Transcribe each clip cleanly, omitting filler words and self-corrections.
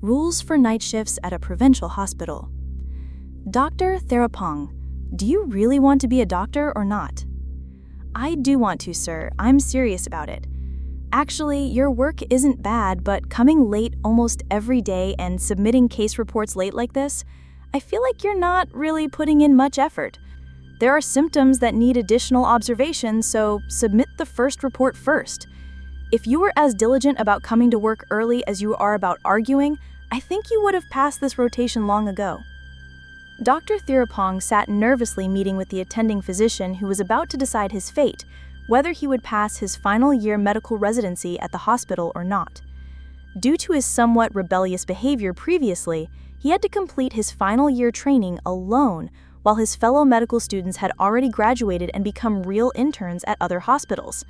Rules for night shifts at a provincial hospital. Dr. Therapong, do you really want to be a doctor or not? I do want to, sir. I'm serious about it. Actually, your work isn't bad, but coming late almost every day and submitting case reports late like this, I feel like you're not really putting in much effort. There are symptoms that need additional observation, so submit the first report first. If you were as diligent about coming to work early as you are about arguing, I think you would have passed this rotation long ago. Dr. Therapong sat nervously meeting with the attending physician who was about to decide his fate, whether he would pass his final year medical residency at the hospital or not. Due to his somewhat rebellious behavior previously, he had to complete his final year training alone, while his fellow medical students had already graduated and become real interns at other hospitals.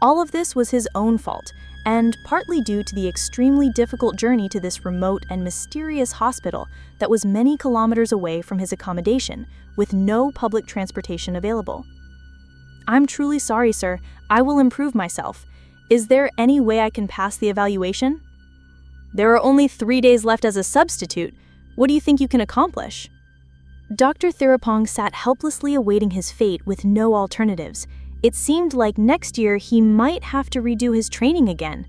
All of this was his own fault, and partly due to the extremely difficult journey to this remote and mysterious hospital that was many kilometers away from his accommodation, with no public transportation available. I'm truly sorry, sir. I will improve myself. Is there any way I can pass the evaluation? There are only 3 days left as a substitute. What do you think you can accomplish? Dr. Therapong sat helplessly awaiting his fate with no alternatives. It seemed like next year he might have to redo his training again.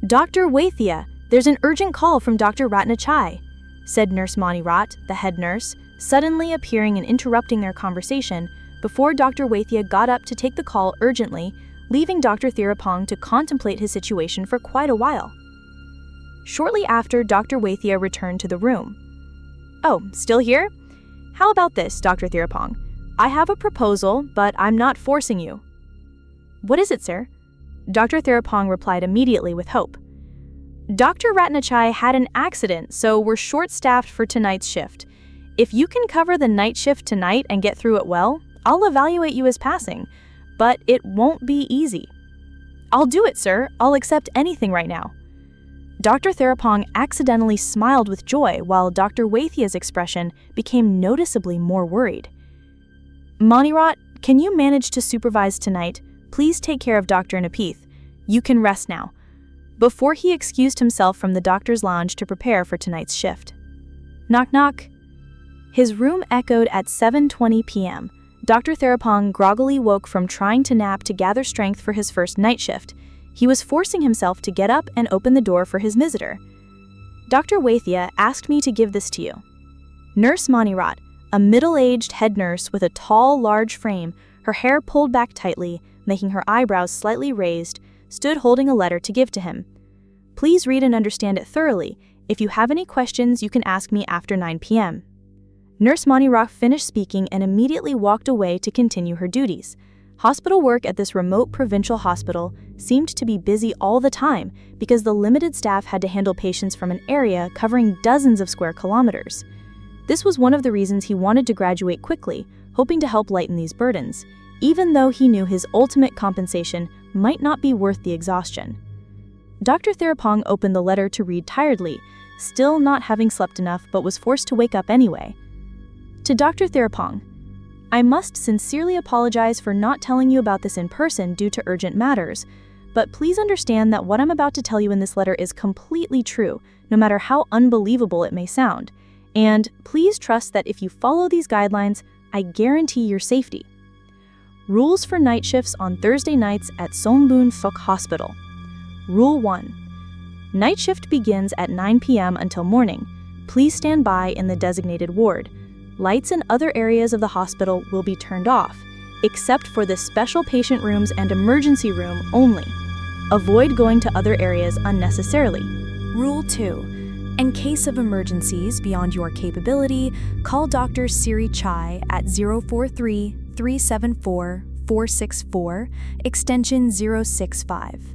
Dr. Waithia, there's an urgent call from Dr. Ratnachai, said Nurse Manirat, the head nurse, suddenly appearing and interrupting their conversation before Dr. Waithia got up to take the call urgently, leaving Dr. Therapong to contemplate his situation for quite a while. Shortly after, Dr. Waithia returned to the room. Oh, still here? How about this, Dr. Therapong? I have a proposal, but I'm not forcing you. What is it, sir? Dr. Therapong replied immediately with hope. Dr. Ratnachai had an accident, so we're short-staffed for tonight's shift. If you can cover the night shift tonight and get through it well, I'll evaluate you as passing, but it won't be easy. I'll do it, sir. I'll accept anything right now. Dr. Therapong accidentally smiled with joy while Dr. Waithia's expression became noticeably more worried. Manirat, can you manage to supervise tonight? Please take care of Dr. Napith. You can rest now. Before he excused himself from the doctor's lounge to prepare for tonight's shift. Knock knock. His room echoed at 7:20 p.m. Dr. Therapong groggily woke from trying to nap to gather strength for his first night shift. He was forcing himself to get up and open the door for his visitor. Dr. Waithia asked me to give this to you. Nurse Manirat, a middle-aged head nurse with a tall, large frame, her hair pulled back tightly, making her eyebrows slightly raised, stood holding a letter to give to him. Please read and understand it thoroughly. If you have any questions, you can ask me after 9 p.m. Nurse Manirat finished speaking and immediately walked away to continue her duties. Hospital work at this remote provincial hospital seemed to be busy all the time because the limited staff had to handle patients from an area covering dozens of square kilometers. This was one of the reasons he wanted to graduate quickly, hoping to help lighten these burdens, even though he knew his ultimate compensation might not be worth the exhaustion. Dr. Therapong opened the letter to read tiredly, still not having slept enough but was forced to wake up anyway. To Dr. Therapong, I must sincerely apologize for not telling you about this in person due to urgent matters, but please understand that what I'm about to tell you in this letter is completely true, no matter how unbelievable it may sound. And please trust that if you follow these guidelines, I guarantee your safety. Rules for night shifts on Thursday nights at Songbun Phúc Hospital. Rule 1. Night shift begins at 9 p.m. until morning. Please stand by in the designated ward. Lights in other areas of the hospital will be turned off, except for the special patient rooms and emergency room only. Avoid going to other areas unnecessarily. Rule 2. In case of emergencies beyond your capability, call Dr. Siri Chai at 043-374-464, extension 065.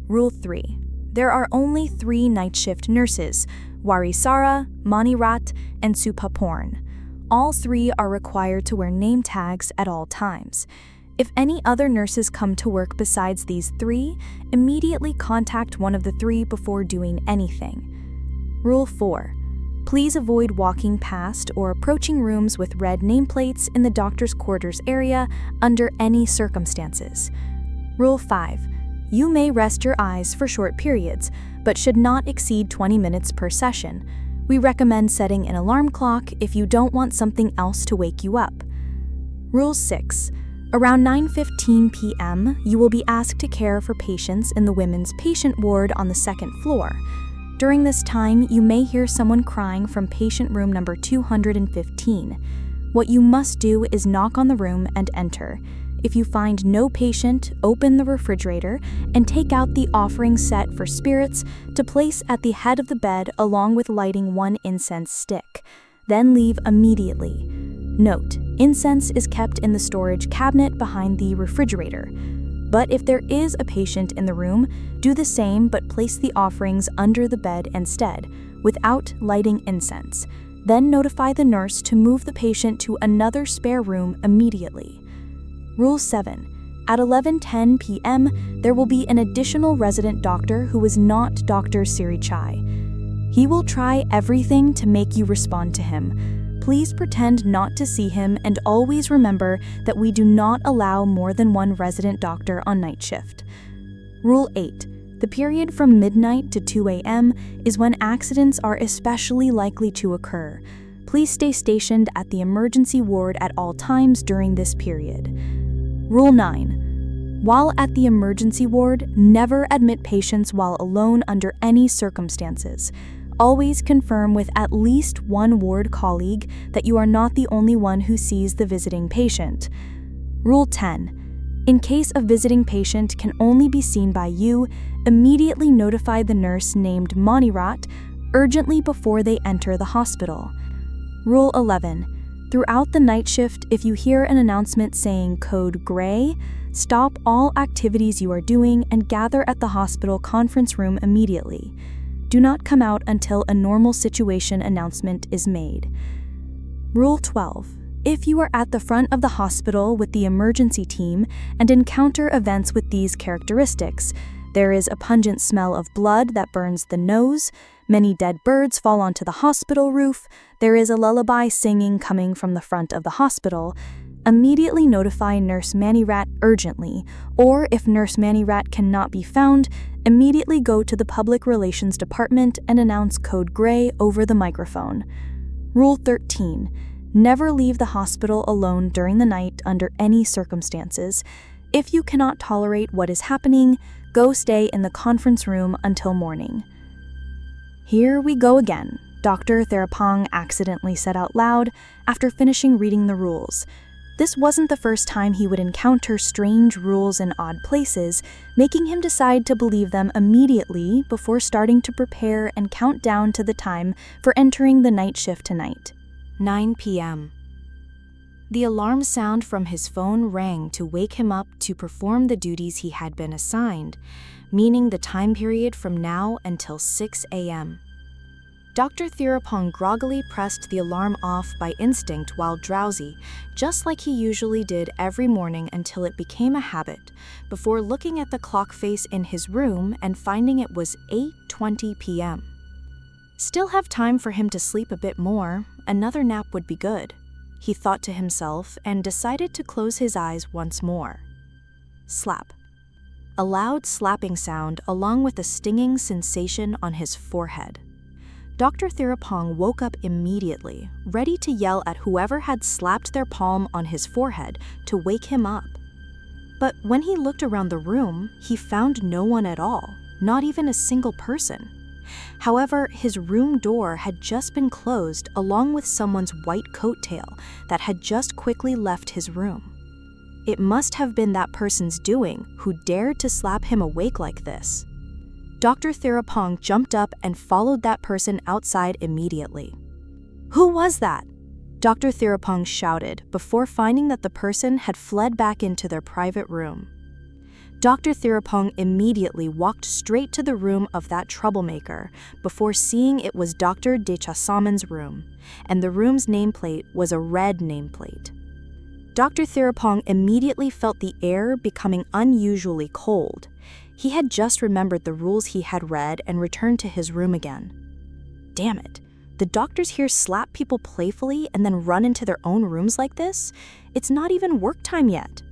Rule 3. There are only 3 night shift nurses, Warisara, Manirat, and Supaporn. All 3 are required to wear name tags at all times. If any other nurses come to work besides these 3, immediately contact one of the 3 before doing anything. Rule 4. Please avoid walking past or approaching rooms with red nameplates in the doctor's quarters area under any circumstances. Rule 5. You may rest your eyes for short periods, but should not exceed 20 minutes per session. We recommend setting an alarm clock if you don't want something else to wake you up. Rule 6. Around 9:15 p.m., you will be asked to care for patients in the women's patient ward on the second floor. During this time, you may hear someone crying from patient room number 215. What you must do is knock on the room and enter. If you find no patient, open the refrigerator and take out the offering set for spirits to place at the head of the bed along with lighting one incense stick. Then leave immediately. Note, incense is kept in the storage cabinet behind the refrigerator. But if there is a patient in the room, do the same but place the offerings under the bed instead, without lighting incense. Then notify the nurse to move the patient to another spare room immediately. Rule 7. At 11:10 p.m., there will be an additional resident doctor who is not Dr. Siri Chai. He will try everything to make you respond to him. Please pretend not to see him and always remember that we do not allow more than one resident doctor on night shift. Rule 8. The period from midnight to 2 a.m. is when accidents are especially likely to occur. Please stay stationed at the emergency ward at all times during this period. Rule 9. While at the emergency ward, never admit patients while alone under any circumstances. Always confirm with at least one ward colleague that you are not the only one who sees the visiting patient. Rule 10. In case a visiting patient can only be seen by you, immediately notify the nurse named Monirat urgently before they enter the hospital. Rule 11. Throughout the night shift, if you hear an announcement saying code gray, stop all activities you are doing and gather at the hospital conference room immediately. Do not come out until a normal situation announcement is made. Rule 12. If you are at the front of the hospital with the emergency team and encounter events with these characteristics, there is a pungent smell of blood that burns the nose, many dead birds fall onto the hospital roof, there is a lullaby singing coming from the front of the hospital, immediately notify Nurse Manirat urgently, or if Nurse Manirat cannot be found, immediately go to the Public Relations Department and announce code gray over the microphone. Rule 13. Never leave the hospital alone during the night under any circumstances. If you cannot tolerate what is happening, go stay in the conference room until morning. Here we go again, Dr. Therapong accidentally said out loud after finishing reading the rules. This wasn't the first time he would encounter strange rules in odd places, making him decide to believe them immediately before starting to prepare and count down to the time for entering the night shift tonight. 9 p.m. The alarm sound from his phone rang to wake him up to perform the duties he had been assigned, meaning the time period from now until 6 a.m. Dr. Thirapong groggily pressed the alarm off by instinct while drowsy, just like he usually did every morning until it became a habit, before looking at the clock face in his room and finding it was 8:20 p.m. Still have time for him to sleep a bit more, another nap would be good, he thought to himself and decided to close his eyes once more. Slap. A loud slapping sound along with a stinging sensation on his forehead. Dr. Thirapong woke up immediately, ready to yell at whoever had slapped their palm on his forehead to wake him up. But when he looked around the room, he found no one at all, not even a single person. However, his room door had just been closed along with someone's white coattail that had just quickly left his room. It must have been that person's doing who dared to slap him awake like this. Dr. Thirapong jumped up and followed that person outside immediately. "Who was that?" Dr. Thirapong shouted before finding that the person had fled back into their private room. Dr. Thirapong immediately walked straight to the room of that troublemaker before seeing it was Dr. Dechasaman's room, and the room's nameplate was a red nameplate. Dr. Thirapong immediately felt the air becoming unusually cold. He had just remembered the rules he had read and returned to his room again. Damn it, the doctors here slap people playfully and then run into their own rooms like this? It's not even work time yet.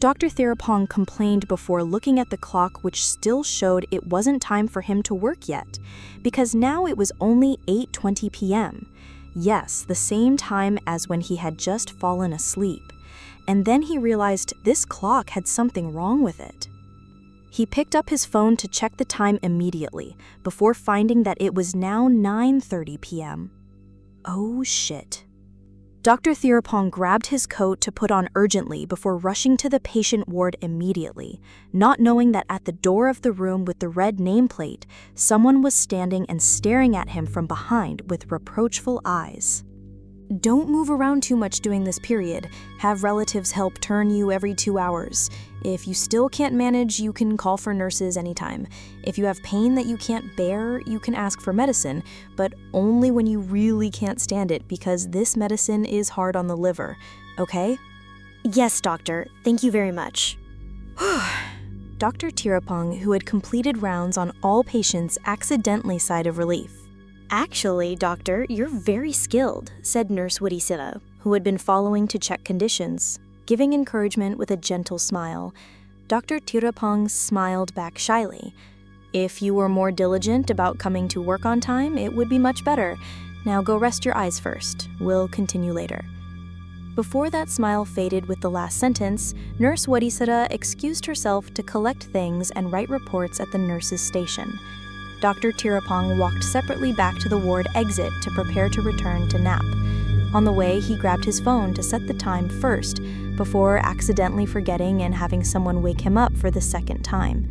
Dr. Therapong complained before looking at the clock, which still showed it wasn't time for him to work yet, because now it was only 8:20 p.m. Yes, the same time as when he had just fallen asleep. And then he realized this clock had something wrong with it. He picked up his phone to check the time immediately, before finding that it was now 9:30 p.m. Oh shit. Dr. Therapong grabbed his coat to put on urgently before rushing to the patient ward immediately, not knowing that at the door of the room with the red nameplate, someone was standing and staring at him from behind with reproachful eyes. Don't move around too much during this period. Have relatives help turn you every 2 hours. If you still can't manage, you can call for nurses anytime. If you have pain that you can't bear, you can ask for medicine, but only when you really can't stand it, because this medicine is hard on the liver, okay? Yes, doctor. Thank you very much. Dr. Therapong, who had completed rounds on all patients, accidentally sighed of relief. Actually, doctor, you're very skilled, said Nurse Wadisila, who had been following to check conditions. Giving encouragement with a gentle smile, Dr. Therapong smiled back shyly. If you were more diligent about coming to work on time, it would be much better. Now go rest your eyes first. We'll continue later. Before that smile faded with the last sentence, Nurse Wadisila excused herself to collect things and write reports at the nurse's station. Dr. Therapong walked separately back to the ward exit to prepare to return to nap. On the way, he grabbed his phone to set the time first, before accidentally forgetting and having someone wake him up for the second time.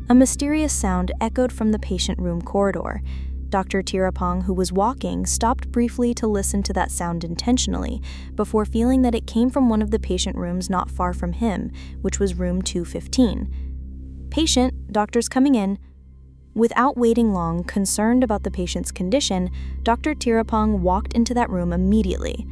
A mysterious sound echoed from the patient room corridor. Dr. Therapong, who was walking, stopped briefly to listen to that sound intentionally, before feeling that it came from one of the patient rooms not far from him, which was room 215. Patient, doctor's coming in. Without waiting long, concerned about the patient's condition, Dr. Therapong walked into that room immediately.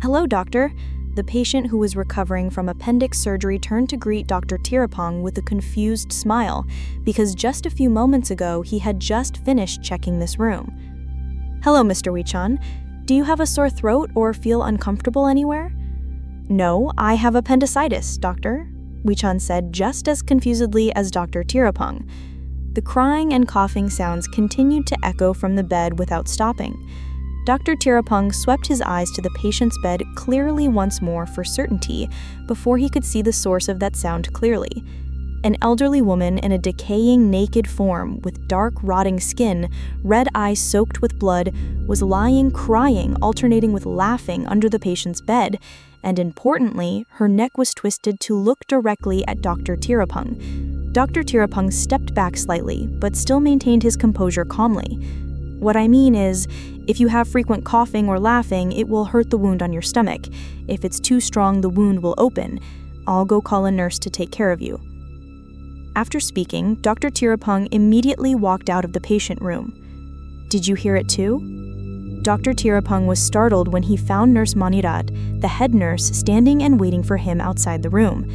Hello, doctor. The patient, who was recovering from appendix surgery, turned to greet Dr. Therapong with a confused smile, because just a few moments ago he had just finished checking this room. Hello, Mr. Wichan. Do you have a sore throat or feel uncomfortable anywhere? No, I have appendicitis, doctor, Wichan said just as confusedly as Dr. Therapong. The crying and coughing sounds continued to echo from the bed without stopping. Dr. Therapong swept his eyes to the patient's bed clearly once more for certainty before he could see the source of that sound clearly. An elderly woman in a decaying naked form with dark rotting skin, red eyes soaked with blood, was lying crying, alternating with laughing under the patient's bed, and importantly, her neck was twisted to look directly at Dr. Therapong. Dr. Therapong stepped back slightly, but still maintained his composure calmly. What I mean is, if you have frequent coughing or laughing, it will hurt the wound on your stomach. If it's too strong, the wound will open. I'll go call a nurse to take care of you. After speaking, Dr. Therapong immediately walked out of the patient room. Did you hear it too? Dr. Therapong was startled when he found Nurse Manirad, the head nurse, standing and waiting for him outside the room.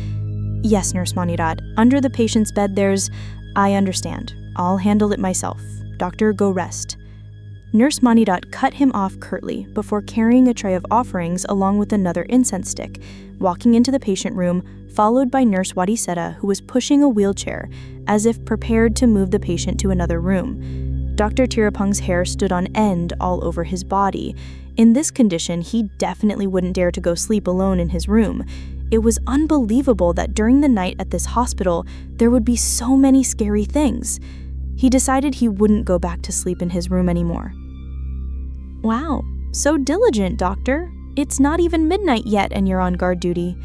Yes, Nurse Manirad, under the patient's bed there's… I understand. I'll handle it myself. Doctor, go rest. Nurse Manirad cut him off curtly before carrying a tray of offerings along with another incense stick, walking into the patient room, followed by Nurse Wadiseta, who was pushing a wheelchair, as if prepared to move the patient to another room. Dr. Therapong's hair stood on end all over his body. In this condition, he definitely wouldn't dare to go sleep alone in his room. It was unbelievable that during the night at this hospital, there would be so many scary things. He decided he wouldn't go back to sleep in his room anymore. Wow, so diligent, doctor. It's not even midnight yet and you're on guard duty.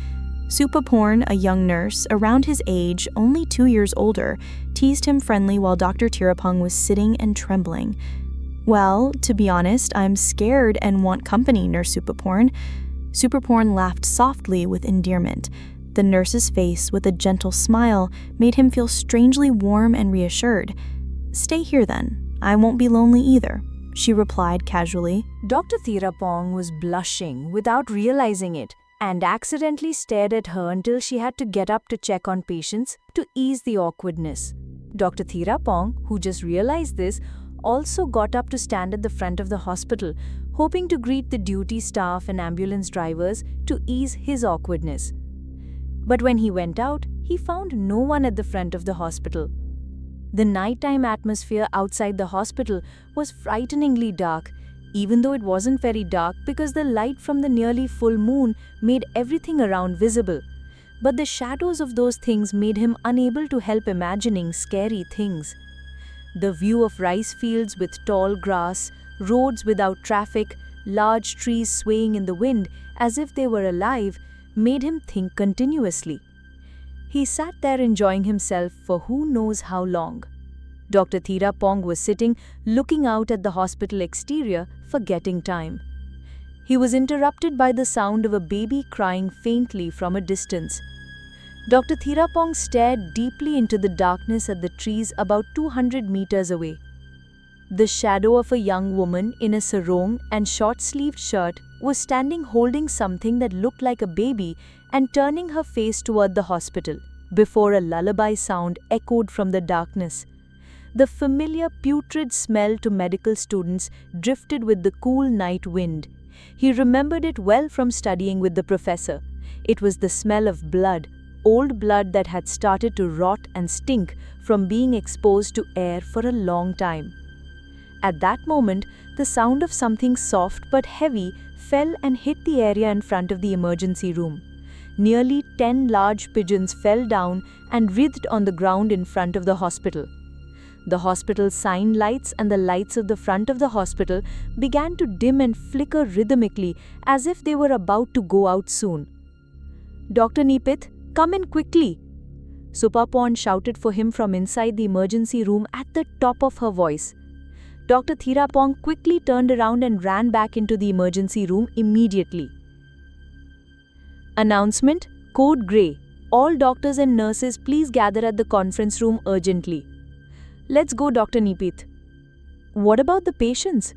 Supaporn, a young nurse, around his age, only 2 years older, teased him friendly while Dr. Therapong was sitting and trembling. Well, to be honest, I'm scared and want company, Nurse Supaporn. Supaporn laughed softly with endearment. The nurse's face, with a gentle smile, made him feel strangely warm and reassured. Stay here then. I won't be lonely either, she replied casually. Dr. Therapong was blushing without realizing it and accidentally stared at her until she had to get up to check on patients to ease the awkwardness. Dr. Therapong, who just realized this, also got up to stand at the front of the hospital, hoping to greet the duty staff and ambulance drivers to ease his awkwardness. But when he went out, he found no one at the front of the hospital. The nighttime atmosphere outside the hospital was frighteningly dark, even though it wasn't very dark because the light from the nearly full moon made everything around visible. But the shadows of those things made him unable to help imagining scary things. The view of rice fields with tall grass, roads without traffic, large trees swaying in the wind as if they were alive, made him think continuously. He sat there enjoying himself for who knows how long. Dr. Thirapong was sitting, looking out at the hospital exterior, forgetting time. He was interrupted by the sound of a baby crying faintly from a distance. Dr. Thirapong stared deeply into the darkness at the trees about 200 meters away. The shadow of a young woman in a sarong and short-sleeved shirt was standing holding something that looked like a baby and turning her face toward the hospital, before a lullaby sound echoed from the darkness. The familiar putrid smell to medical students drifted with the cool night wind. He remembered it well from studying with the professor. It was the smell of blood, old blood that had started to rot and stink from being exposed to air for a long time. At that moment, the sound of something soft but heavy fell and hit the area in front of the emergency room. Nearly 10 large pigeons fell down and writhed on the ground in front of the hospital. The hospital's sign lights and the lights of the front of the hospital began to dim and flicker rhythmically as if they were about to go out soon. "Dr. Nepith, come in quickly!" Supapon shouted for him from inside the emergency room at the top of her voice. Dr. Thirapong quickly turned around and ran back into the emergency room immediately. Announcement, Code Grey. All doctors and nurses please gather at the conference room urgently. Let's go, Dr. Nepith. What about the patients?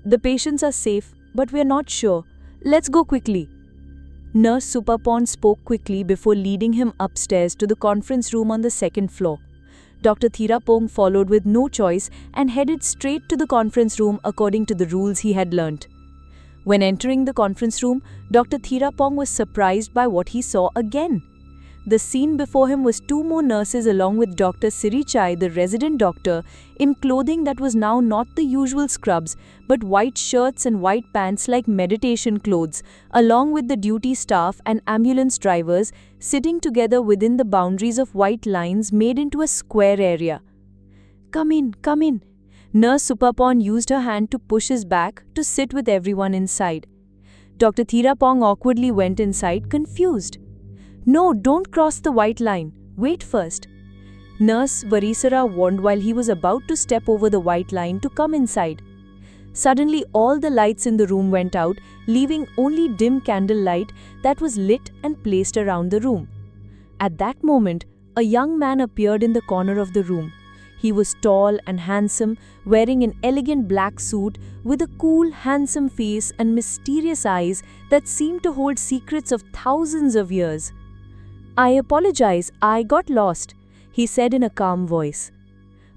The patients are safe, but we are not sure. Let's go quickly. Nurse Supapon spoke quickly before leading him upstairs to the conference room on the second floor. Dr. Thirapong followed with no choice and headed straight to the conference room according to the rules he had learnt. When entering the conference room, Dr. Thirapong was surprised by what he saw again. The scene before him was 2 more nurses along with Dr. Sirichai, the resident doctor, in clothing that was now not the usual scrubs, but white shirts and white pants like meditation clothes, along with the duty staff and ambulance drivers sitting together within the boundaries of white lines made into a square area. Come in, come in." Nurse Supapon used her hand to push his back to sit with everyone inside. Dr. Thirapong awkwardly went inside, confused. "No, don't cross the white line. Wait first." Nurse Varisara warned while he was about to step over the white line to come inside. Suddenly, all the lights in the room went out, leaving only dim candlelight that was lit and placed around the room. At that moment, a young man appeared in the corner of the room. He was tall and handsome, wearing an elegant black suit with a cool, handsome face and mysterious eyes that seemed to hold secrets of thousands of years. "I apologize, I got lost," he said in a calm voice.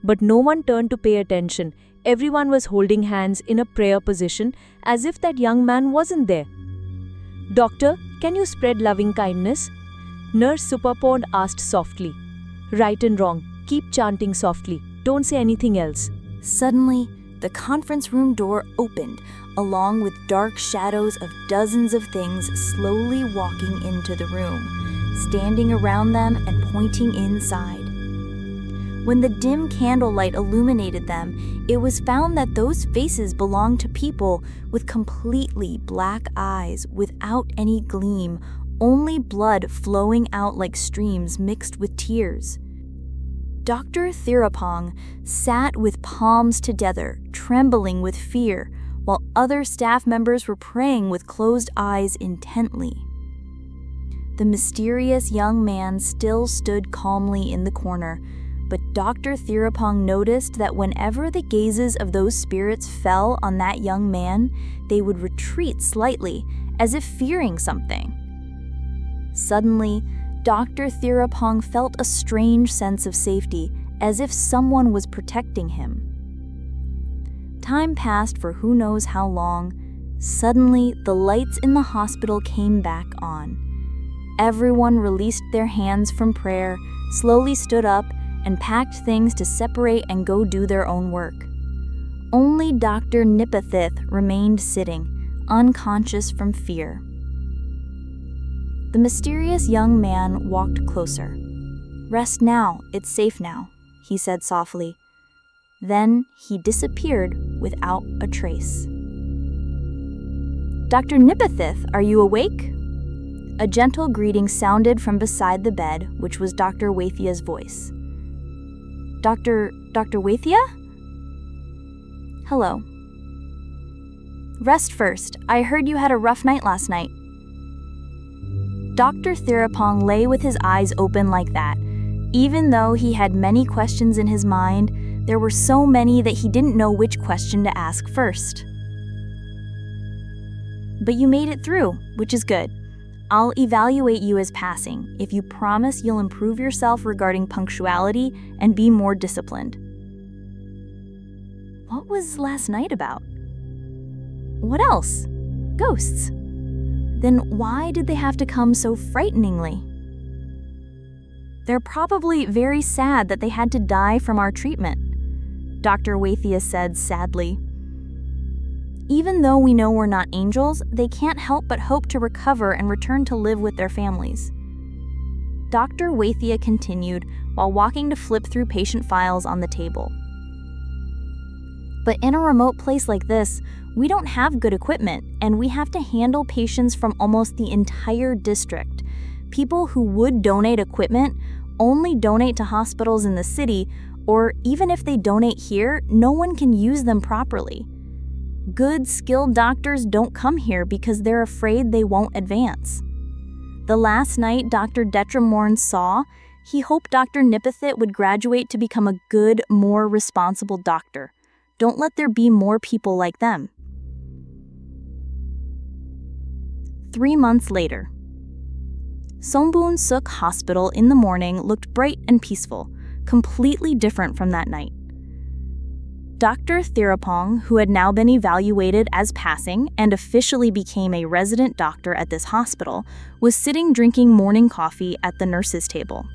But no one turned to pay attention. Everyone was holding hands in a prayer position as if that young man wasn't there. "Doctor, can you spread loving kindness?" Nurse Supapon asked softly. "Right and wrong. Keep chanting softly. Don't say anything else." Suddenly, the conference room door opened, along with dark shadows of dozens of things slowly walking into the room, standing around them and pointing inside. When the dim candlelight illuminated them, it was found that those faces belonged to people with completely black eyes without any gleam, only blood flowing out like streams mixed with tears. Dr. Thirapong sat with palms together, trembling with fear, while other staff members were praying with closed eyes intently. The mysterious young man still stood calmly in the corner, but Dr. Thirapong noticed that whenever the gazes of those spirits fell on that young man, they would retreat slightly, as if fearing something. Suddenly, Dr. Thirapong felt a strange sense of safety, as if someone was protecting him. Time passed for who knows how long. Suddenly, the lights in the hospital came back on. Everyone released their hands from prayer, slowly stood up, and packed things to separate and go do their own work. Only Dr. Nipethith remained sitting, unconscious from fear. The mysterious young man walked closer. "Rest now, it's safe now," he said softly. Then he disappeared without a trace. "Dr. Nipethith, are you awake?" A gentle greeting sounded from beside the bed, which was Dr. Waithia's voice. Dr. Waithia? "Hello." "Rest first. I heard you had a rough night last night." Dr. Thirapong lay with his eyes open like that. Even though he had many questions in his mind, there were so many that he didn't know which question to ask first. "But you made it through, which is good. I'll evaluate you as passing if you promise you'll improve yourself regarding punctuality and be more disciplined." What was last night about? What else? Ghosts. Then why did they have to come so frighteningly? They're probably very sad that they had to die from our treatment, Dr. Waithia said sadly. Even though we know we're not angels, they can't help but hope to recover and return to live with their families. Dr. Waithia continued while walking to flip through patient files on the table. But in a remote place like this, we don't have good equipment, and we have to handle patients from almost the entire district. People who would donate equipment only donate to hospitals in the city, or even if they donate here, no one can use them properly. Good, skilled doctors don't come here because they're afraid they won't advance. The last night Dr. Detramorn saw, he hoped Dr. Nipethith would graduate to become a good, more responsible doctor. Don't let there be more people like them. 3 months later. Songbun Suk Hospital in the morning looked bright and peaceful, completely different from that night. Dr. Thirapong, who had now been evaluated as passing and officially became a resident doctor at this hospital, was sitting drinking morning coffee at the nurse's table.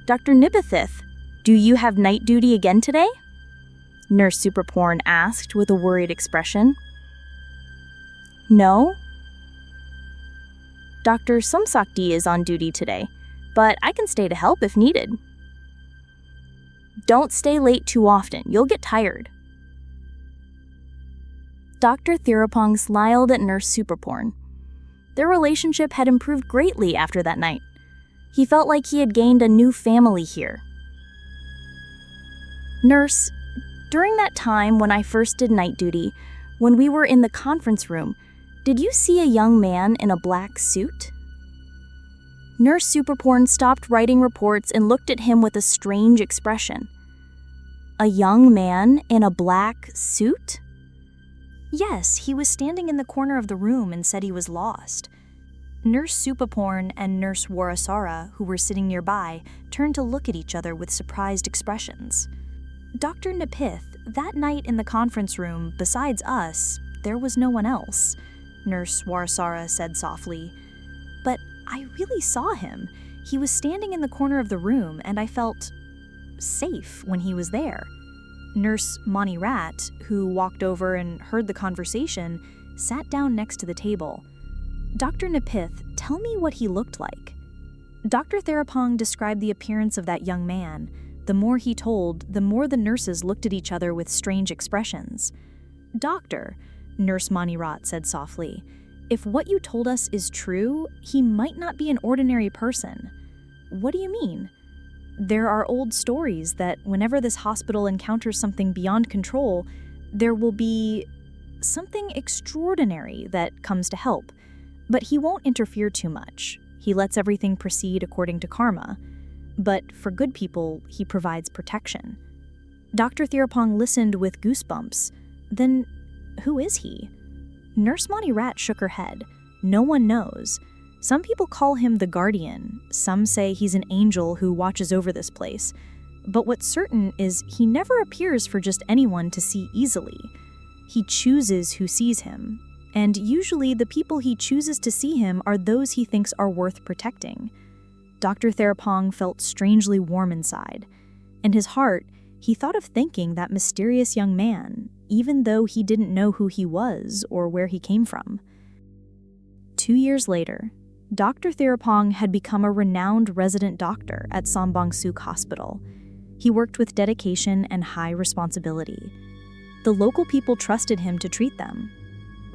"Dr. Nipethith, do you have night duty again today?" Nurse Superporn asked with a worried expression. "No." "Dr. Somsakdi is on duty today, but I can stay to help if needed." "Don't stay late too often, you'll get tired." Dr. Thirapong smiled at Nurse Superporn. Their relationship had improved greatly after that night. He felt like he had gained a new family here. "Nurse, during that time when I first did night duty, when we were in the conference room, did you see a young man in a black suit?" Nurse Superporn stopped writing reports and looked at him with a strange expression. "A young man in a black suit?" "Yes, he was standing in the corner of the room and said he was lost." Nurse Superporn and Nurse Warasara, who were sitting nearby, turned to look at each other with surprised expressions. "Dr. Nipeth, that night in the conference room, besides us, there was no one else," Nurse Warasara said softly. "But I really saw him. He was standing in the corner of the room, and I felt safe when he was there." Nurse Mani Rat, who walked over and heard the conversation, sat down next to the table. "Dr. Nipeth, tell me what he looked like." Dr. Thirapong described the appearance of that young man. The more he told, the more the nurses looked at each other with strange expressions. "Doctor," Nurse Mani Rat said softly, "if what you told us is true, he might not be an ordinary person." "What do you mean?" "There are old stories that whenever this hospital encounters something beyond control, there will be something extraordinary that comes to help. But he won't interfere too much. He lets everything proceed according to karma. But for good people, he provides protection." Dr. Thirapong listened with goosebumps. "Then who is he?" Nurse Mani Rat shook her head. "No one knows. Some people call him the Guardian. Some say he's an angel who watches over this place. But what's certain is he never appears for just anyone to see easily. He chooses who sees him. and usually the people he chooses to see him are those he thinks are worth protecting. Dr. Therapong felt strangely warm inside. In his heart, he thought of thanking that mysterious young man, even though he didn't know who he was or where he came from. 2 years later, Dr. Therapong had become a renowned resident doctor at Sambong-suk Hospital. He worked with dedication and high responsibility. The local people trusted him to treat them.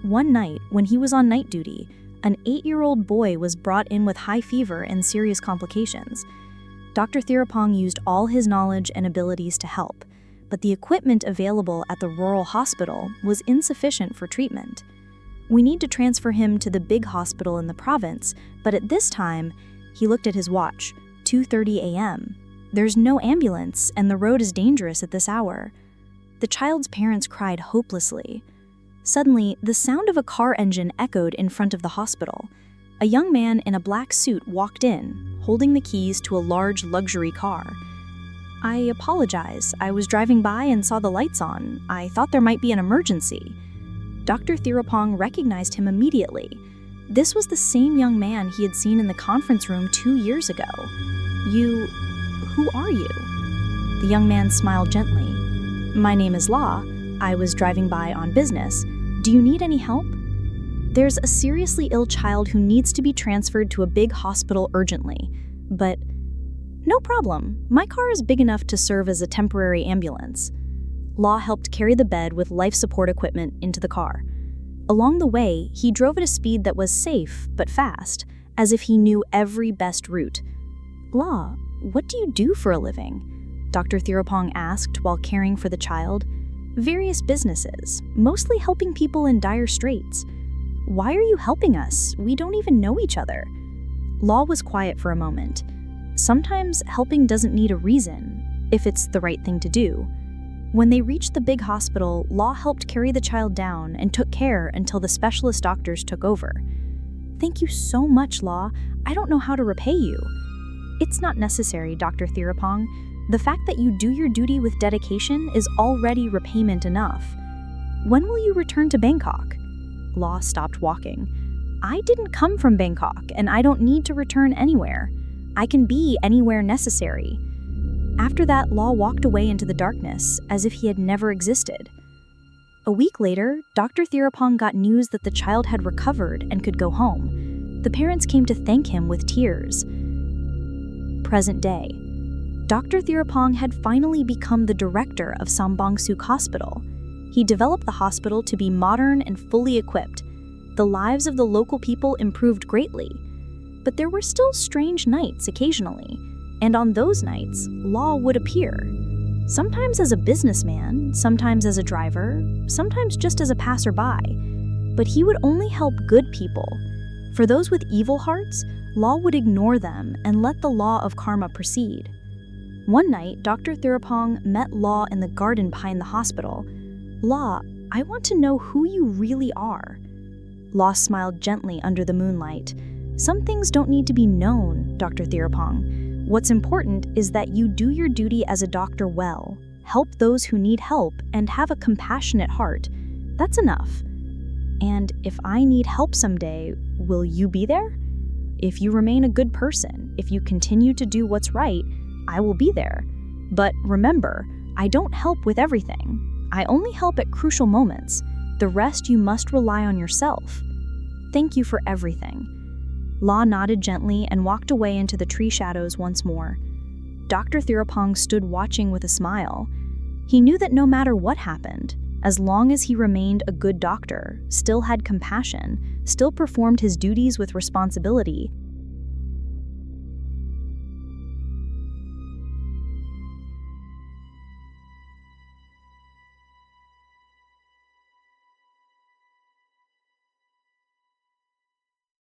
One night, when he was on night duty, an 8-year-old boy was brought in with high fever and serious complications. Dr. Therapong used all his knowledge and abilities to help, but the equipment available at the rural hospital was insufficient for treatment. We need to transfer him to the big hospital in the province, but at this time, he looked at his watch, 2:30 a.m. There's no ambulance, and the road is dangerous at this hour. The child's parents cried hopelessly. Suddenly, the sound of a car engine echoed in front of the hospital. A young man in a black suit walked in, holding the keys to a large luxury car. "I apologize. I was driving by and saw the lights on. I thought there might be an emergency." Dr. Therapong recognized him immediately. This was the same young man he had seen in the conference room 2 years ago. Who are you?" The young man smiled gently. "My name is La. I was driving by on business. Do you need any help?" "There's a seriously ill child who needs to be transferred to a big hospital urgently, but..." "No problem. My car is big enough to serve as a temporary ambulance." Law helped carry the bed with life support equipment into the car. Along the way, he drove at a speed that was safe but fast, as if he knew every best route. "Law, what do you do for a living?" Dr. Therapong asked while caring for the child. "Various businesses, mostly helping people in dire straits." "Why are you helping us? We don't even know each other." Law was quiet for a moment. Sometimes helping doesn't need a reason, if it's the right thing to do. When they reached the big hospital, Law helped carry the child down and took care until the specialist doctors took over. "Thank you so much, Law. I don't know how to repay you." "It's not necessary, Dr. Therapong. The fact that you do your duty with dedication is already repayment enough." "When will you return to Bangkok?" Law stopped walking. "I didn't come from Bangkok, and I don't need to return anywhere. I can be anywhere necessary." After that, Law walked away into the darkness, as if he had never existed. A week later, Dr. Therapong got news that the child had recovered and could go home. The parents came to thank him with tears. Present day. Dr. Therapong had finally become the director of Sambong-suk Hospital. He developed the hospital to be modern and fully equipped. The lives of the local people improved greatly. But there were still strange nights occasionally, and on those nights, Law would appear. Sometimes as a businessman, sometimes as a driver, sometimes just as a passerby. But he would only help good people. For those with evil hearts, Law would ignore them and let the law of karma proceed. One night, Dr. Therapong met Law in the garden behind the hospital. "Law, I want to know who you really are." Law smiled gently under the moonlight. "Some things don't need to be known, Dr. Therapong. What's important is that you do your duty as a doctor well, help those who need help, and have a compassionate heart. That's enough. And if I need help someday, will you be there? If you remain a good person, if you continue to do what's right, I will be there. But remember, I don't help with everything. I only help at crucial moments. The rest you must rely on yourself. Thank you for everything." Law nodded gently and walked away into the tree shadows once more. Dr. Therapong stood watching with a smile. He knew that no matter what happened, as long as he remained a good doctor, still had compassion, still performed his duties with responsibility,